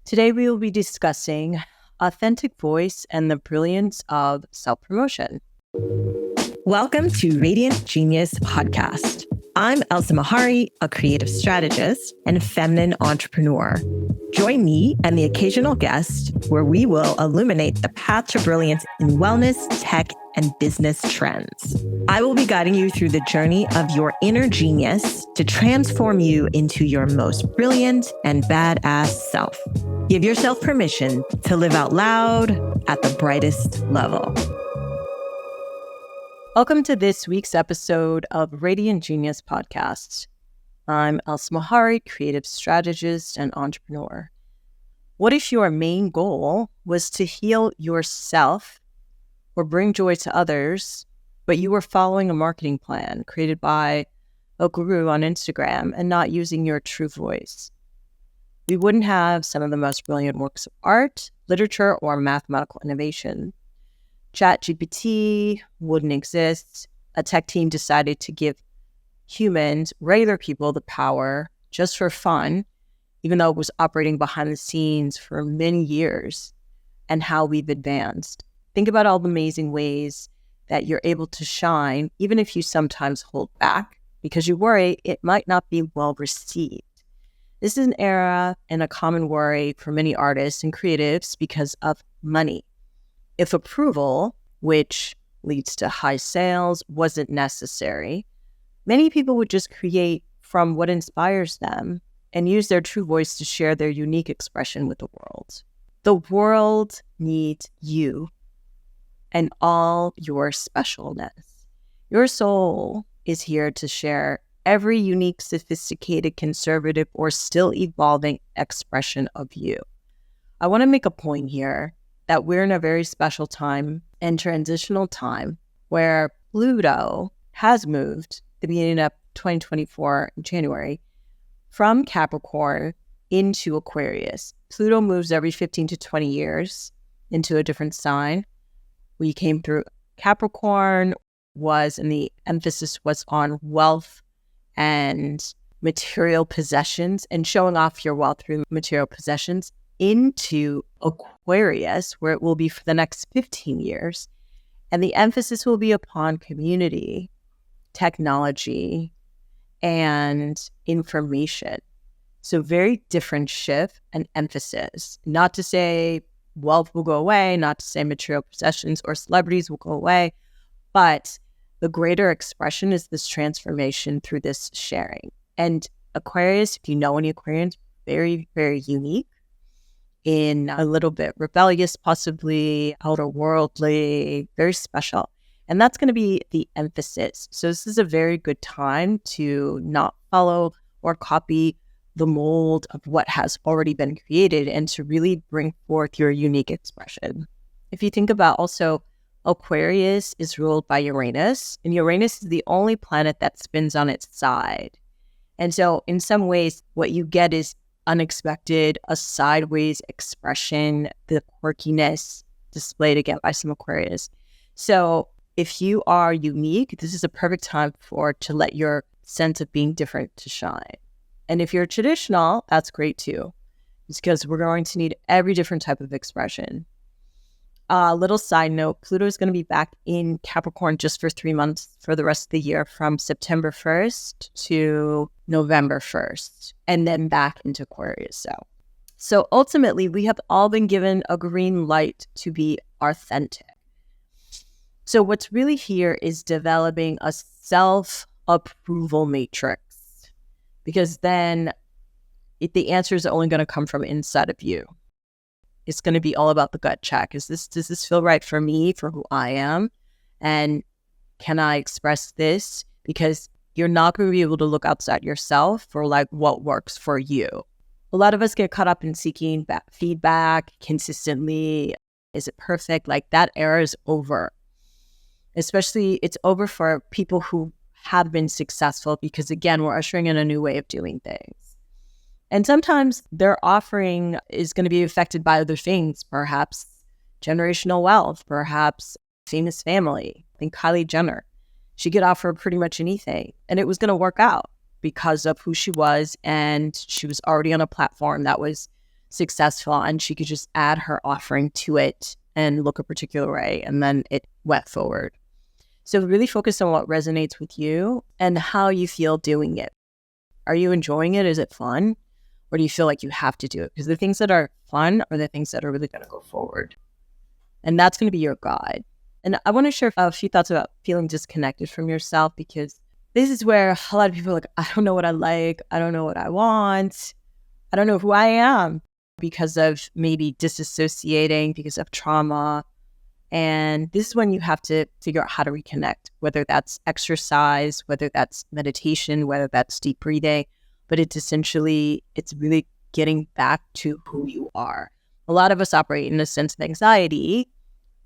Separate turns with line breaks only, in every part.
Today we will be discussing authentic voice and the brilliance of self-promotion.
Welcome to Radiant Genius Podcast. I'm Elsa Mehary, a creative strategist and feminine entrepreneur. Join me and the occasional guest where we will illuminate the path to brilliance in wellness, tech, and business trends. I will be guiding you through the journey of your inner genius to transform you into your most brilliant and badass self. Give yourself permission to live out loud at the brightest level.
Welcome to this week's episode of Radiant Genius Podcast. I'm Elsa Mehary, creative strategist and entrepreneur. What if your main goal was to heal yourself or bring joy to others, but you were following a marketing plan created by a guru on Instagram and not using your true voice? We wouldn't have some of the most brilliant works of art, literature, or mathematical innovation. ChatGPT wouldn't exist. A tech team decided to give humans, regular people, the power just for fun, even though it was operating behind the scenes for many years, and how we've advanced. Think about all the amazing ways that you're able to shine, even if you sometimes hold back because you worry it might not be well received. This is an era and a common worry for many artists and creatives because of money. If approval, which leads to high sales, wasn't necessary, many people would just create from what inspires them and use their true voice to share their unique expression with the world. The world needs you and all your specialness. Your soul is here to share every unique, sophisticated, conservative, or still evolving expression of you. I want to make a point here that we're in a very special time and transitional time where Pluto has moved the beginning of 2024 in January from Capricorn into Aquarius. Pluto moves every 15 to 20 years into a different sign. We came through Capricorn and the emphasis was on wealth and material possessions and showing off your wealth through material possessions, into Aquarius, where it will be for the next 15 years. And the emphasis will be upon community, technology, and information. So very different shift and emphasis. Not to say wealth will go away, not to say material possessions or celebrities will go away, but the greater expression is this transformation through this sharing. And Aquarius, if you know any Aquarians, very, very unique, in a little bit rebellious, possibly outer-worldly, very special. And that's going to be the emphasis. So this is a very good time to not follow or copy the mold of what has already been created and to really bring forth your unique expression. If you think about also, Aquarius is ruled by Uranus, and Uranus is the only planet that spins on its side. And so in some ways, what you get is unexpected, a sideways expression, the quirkiness displayed again by some Aquarius. So if you are unique, this is a perfect time to let your sense of being different to shine. And if you're traditional, that's great too. It's because we're going to need every different type of expression. Little side note, Pluto is going to be back in Capricorn just for 3 months for the rest of the year, from September 1st to November 1st, and then back into Aquarius. So ultimately, we have all been given a green light to be authentic. So what's really here is developing a self-approval matrix, because then the answers are only going to come from inside of you. It's going to be all about the gut check. Does this feel right for me, for who I am? And can I express this? Because you're not going to be able to look outside yourself for like what works for you. A lot of us get caught up in seeking feedback consistently. Is it perfect? Like that era is over. Especially it's over for people who have been successful, because again, we're ushering in a new way of doing things. And sometimes their offering is going to be affected by other things, perhaps generational wealth, perhaps famous family. I think Kylie Jenner, she could offer pretty much anything, and it was going to work out because of who she was, and she was already on a platform that was successful and she could just add her offering to it and look a particular way, and then it went forward. So really focus on what resonates with you and how you feel doing it. Are you enjoying it? Is it fun? Or do you feel like you have to do it? Because the things that are fun are the things that are really going to go forward. And that's going to be your guide. And I want to share a few thoughts about feeling disconnected from yourself, because this is where a lot of people are like, I don't know what I like. I don't know what I want. I don't know who I am, because of maybe disassociating, because of trauma. And this is when you have to figure out how to reconnect, whether that's exercise, whether that's meditation, whether that's deep breathing. But it's really getting back to who you are. A lot of us operate in a sense of anxiety,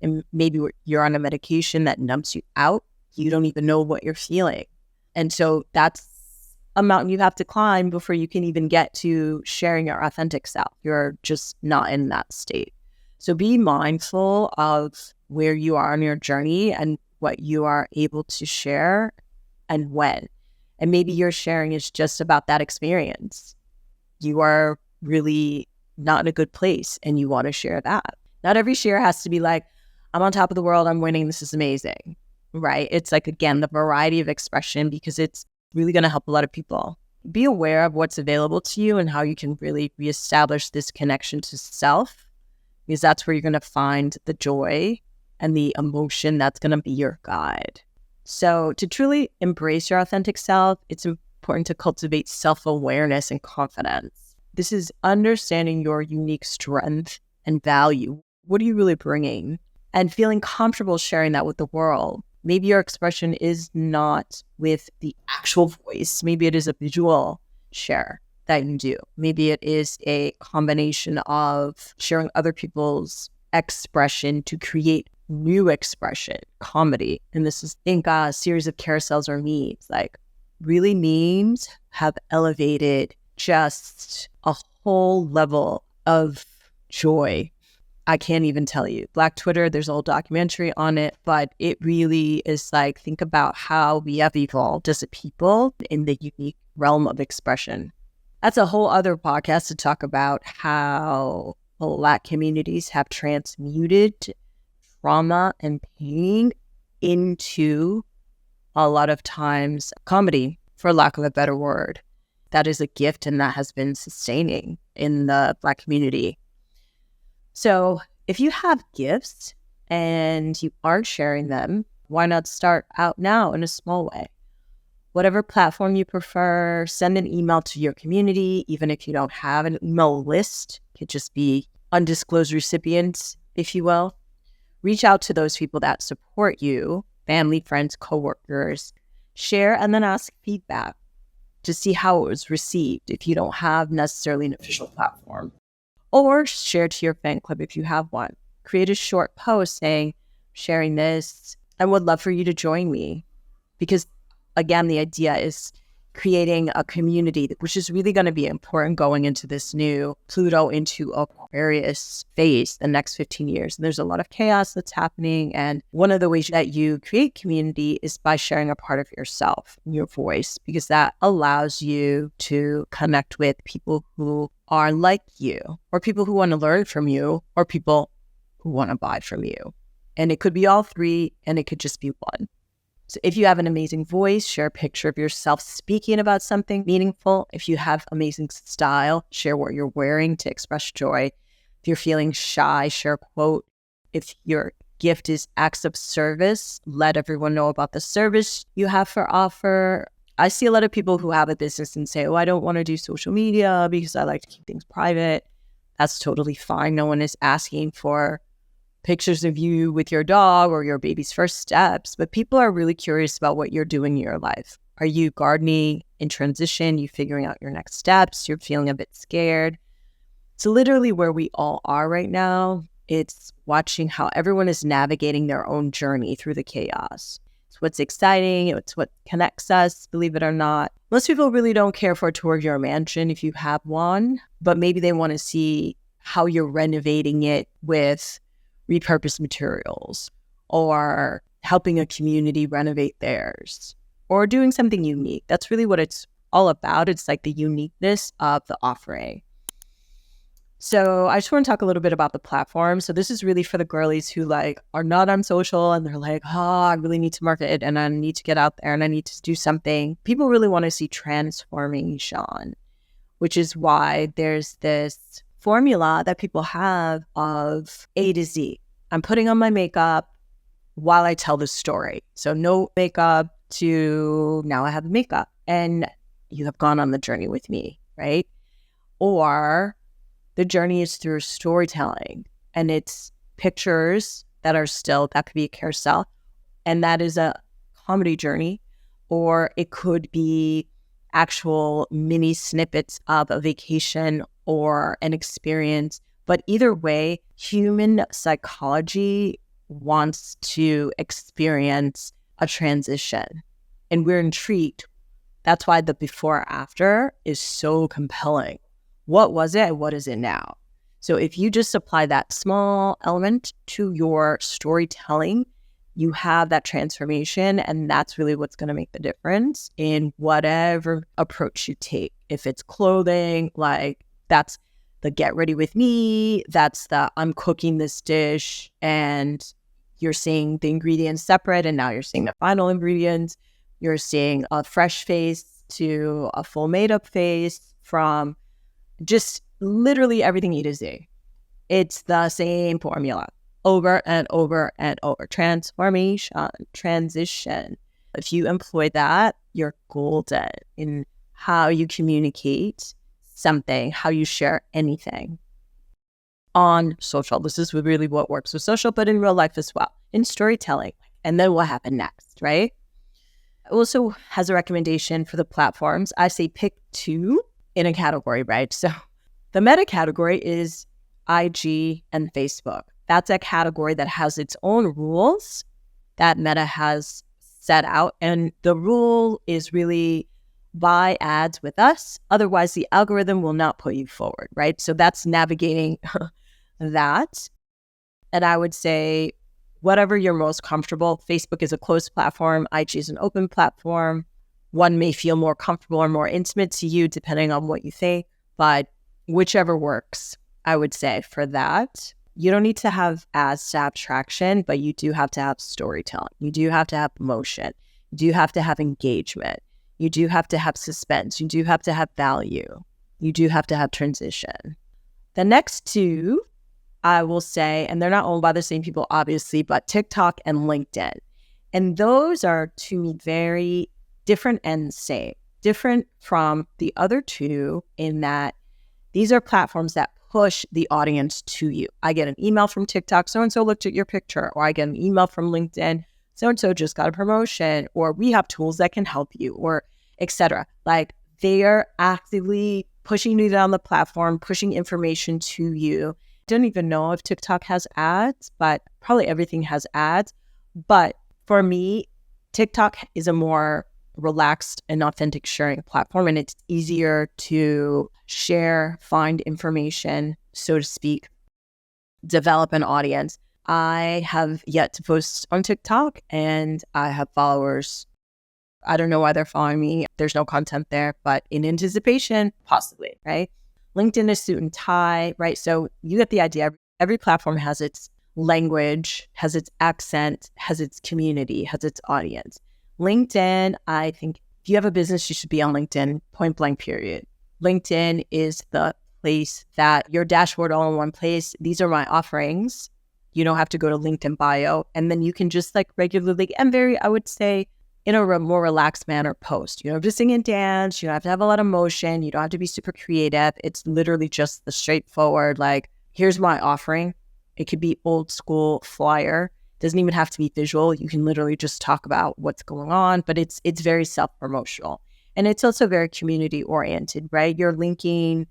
and maybe you're on a medication that numbs you out. You don't even know what you're feeling. And so that's a mountain you have to climb before you can even get to sharing your authentic self. You're just not in that state. So be mindful of where you are on your journey and what you are able to share and when. And maybe your sharing is just about that experience. You are really not in a good place and you want to share that. Not every share has to be like, I'm on top of the world, I'm winning, this is amazing, right? It's like, again, the variety of expression, because it's really going to help a lot of people. Be aware of what's available to you and how you can really reestablish this connection to self, because that's where you're going to find the joy and the emotion that's going to be your guide. So to truly embrace your authentic self, it's important to cultivate self-awareness and confidence. This is understanding your unique strength and value. What are you really bringing? And feeling comfortable sharing that with the world. Maybe your expression is not with the actual voice. Maybe it is a visual share that you do. Maybe it is a combination of sharing other people's expression to create new expression, comedy. And this is, think, a series of carousels or memes. Like, really, memes have elevated just a whole level of joy. I can't even tell you. Black Twitter, there's a whole documentary on it, but it really is like, think about how we have evolved as a people in the unique realm of expression. That's a whole other podcast to talk about how Black communities have transmuted trauma and pain into, a lot of times, comedy, for lack of a better word. That is a gift, and that has been sustaining in the Black community. So if you have gifts and you aren't sharing them, why not start out now in a small way? Whatever platform you prefer, send an email to your community, even if you don't have an email list. It could just be undisclosed recipients, if you will. Reach out to those people that support you, family, friends, coworkers. Share and then ask feedback to see how it was received if you don't have necessarily an official platform. Or share to your fan club if you have one. Create a short post saying, sharing this, I would love for you to join me. Because again, the idea is creating a community, which is really going to be important going into this new Pluto into Aquarius phase the next 15 years. And there's a lot of chaos that's happening. And one of the ways that you create community is by sharing a part of yourself, your voice, because that allows you to connect with people who are like you, or people who want to learn from you, or people who want to buy from you. And it could be all three, and it could just be one. So if you have an amazing voice, share a picture of yourself speaking about something meaningful. If you have amazing style, share what you're wearing to express joy. If you're feeling shy, share a quote. If your gift is acts of service, let everyone know about the service you have for offer. I see a lot of people who have a business and say, oh, I don't want to do social media because I like to keep things private. That's totally fine. No one is asking for pictures of you with your dog or your baby's first steps, but people are really curious about what you're doing in your life. Are you gardening in transition? You figuring out your next steps? You're feeling a bit scared? It's literally where we all are right now. It's watching how everyone is navigating their own journey through the chaos. It's what's exciting. It's what connects us, believe it or not. Most people really don't care for a tour of your mansion if you have one, but maybe they want to see how you're renovating it with repurposed materials, or helping a community renovate theirs, or doing something unique. That's really what it's all about. It's like the uniqueness of the offering. So I just want to talk a little bit about the platform. So this is really for the girlies who like are not on social and they're like, oh, I really need to market it and I need to get out there and I need to do something. People really want to see transformation, which is why there's this formula that people have of A to Z. I'm putting on my makeup while I tell the story. So no makeup to now I have makeup and you have gone on the journey with me, right? Or the journey is through storytelling and it's pictures that are still, that could be a carousel, and that is a comedy journey, or it could be actual mini snippets of a vacation or an experience. But either way, human psychology wants to experience a transition and we're intrigued. That's why the before after is so compelling. What was it and what is it now? So if you just apply that small element to your storytelling, you have that transformation, and that's really what's going to make the difference in whatever approach you take. If it's clothing, like that's the get ready with me, that's the I'm cooking this dish and you're seeing the ingredients separate and now you're seeing the final ingredients. You're seeing a fresh face to a full made up face, from just literally everything E to Z. It's the same formula over and over and over. Transformation, transition. If you employ that, you're golden in how you communicate something, how you share anything on social. This is really what works with social, but in real life as well, in storytelling. And then what happened next, right? It also has a recommendation for the platforms. I say pick 2 in a category, right? So the meta category is IG and Facebook. That's a category that has its own rules that Meta has set out. And the rule is really buy ads with us. Otherwise, the algorithm will not put you forward, right? So that's navigating that. And I would say whatever you're most comfortable. Facebook is a closed platform. IG is an open platform. One may feel more comfortable or more intimate to you depending on what you think, but whichever works, I would say for that. You don't need to have ads to have traction, but you do have to have storytelling. You do have to have emotion. You do have to have engagement. You do have to have suspense. You do have to have value. You do have to have transition. The next 2, I will say, and they're not owned by the same people, obviously, but TikTok and LinkedIn. And those are, to me, very different and same. Different from the other 2 in that these are platforms that push the audience to you. I get an email from TikTok, so-and-so looked at your picture, or I get an email from LinkedIn, so-and-so just got a promotion, or we have tools that can help you, or etc. Like they are actively pushing you down the platform, pushing information to you. Don't even know if TikTok has ads, but probably everything has ads. But for me, TikTok is a more relaxed and authentic sharing platform, and it's easier to share, find information, so to speak, develop an audience. I have yet to post on TikTok and I have followers. I don't know why they're following me. There's no content there, but in anticipation, possibly, right? LinkedIn is suit and tie, right? So you get the idea. Every platform has its language, has its accent, has its community, has its audience. LinkedIn, I think if you have a business, you should be on LinkedIn, point blank, period. LinkedIn is the place that your dashboard all in one place. These are my offerings. You don't have to go to LinkedIn bio. And then you can just like regularly and I would say, in a more relaxed manner post. You don't have to sing and dance. You don't have to have a lot of motion. You don't have to be super creative. It's literally just the straightforward, like, here's my offering. It could be old school flyer. Doesn't even have to be visual. You can literally just talk about what's going on, but it's very self-promotional. And it's also very community oriented, right? You're linking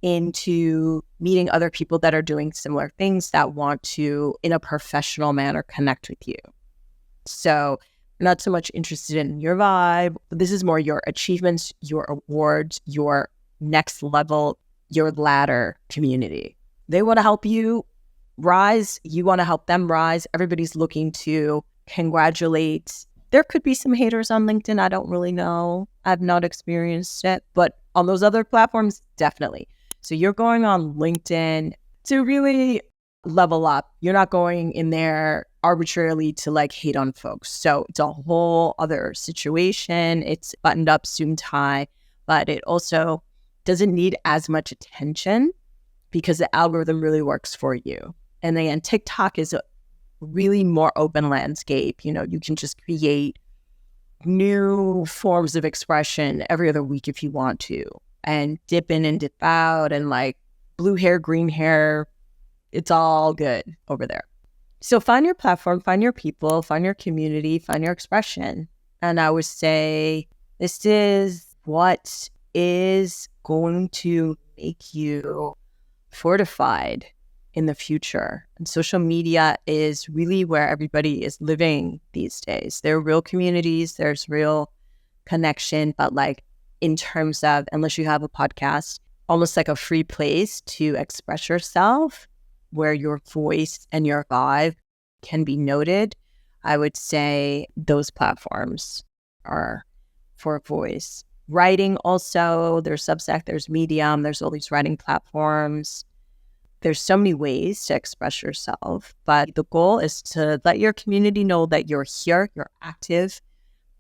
into meeting other people that are doing similar things that want to, in a professional manner, connect with you. So not so much interested in your vibe. This is more your achievements, your awards, your next level, your ladder community. They want to help you rise. You want to help them rise. Everybody's looking to congratulate. There could be some haters on LinkedIn. I don't really know. I've not experienced it, but on those other platforms, definitely. So you're going on LinkedIn to really level up. You're not going in there arbitrarily to like hate on folks. So it's a whole other situation. It's buttoned up, suit and tie, but it also doesn't need as much attention because the algorithm really works for you. And again, TikTok is a really more open landscape. You know, you can just create new forms of expression every other week if you want to, and dip in and dip out, and like blue hair, green hair, it's all good over there. So find your platform, find your people, find your community, find your expression. And I would say this is what is going to make you fortified in the future. And social media is really where everybody is living these days. There are real communities, there's real connection, but like in terms of, unless you have a podcast, almost like a free place to express yourself where your voice and your vibe can be noted, I would say those platforms are for voice. Writing also, there's Substack, there's Medium, there's all these writing platforms. There's so many ways to express yourself, but the goal is to let your community know that you're here, you're active,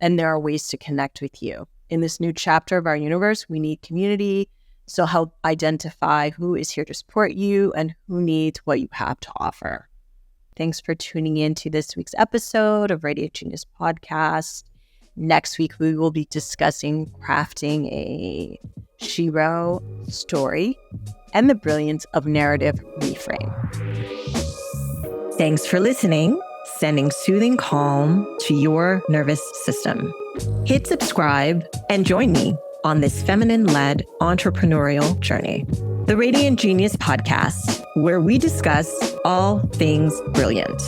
and there are ways to connect with you. In this new chapter of our universe, we need community. So help identify who is here to support you and who needs what you have to offer. Thanks for tuning in to this week's episode of Radiant Genius Podcast. Next week, we will be discussing crafting a Shiro story and the brilliance of narrative reframe.
Thanks for listening, sending soothing calm to your nervous system. Hit subscribe and join me on this feminine-led entrepreneurial journey. The Radiant Genius Podcast, where we discuss all things brilliant.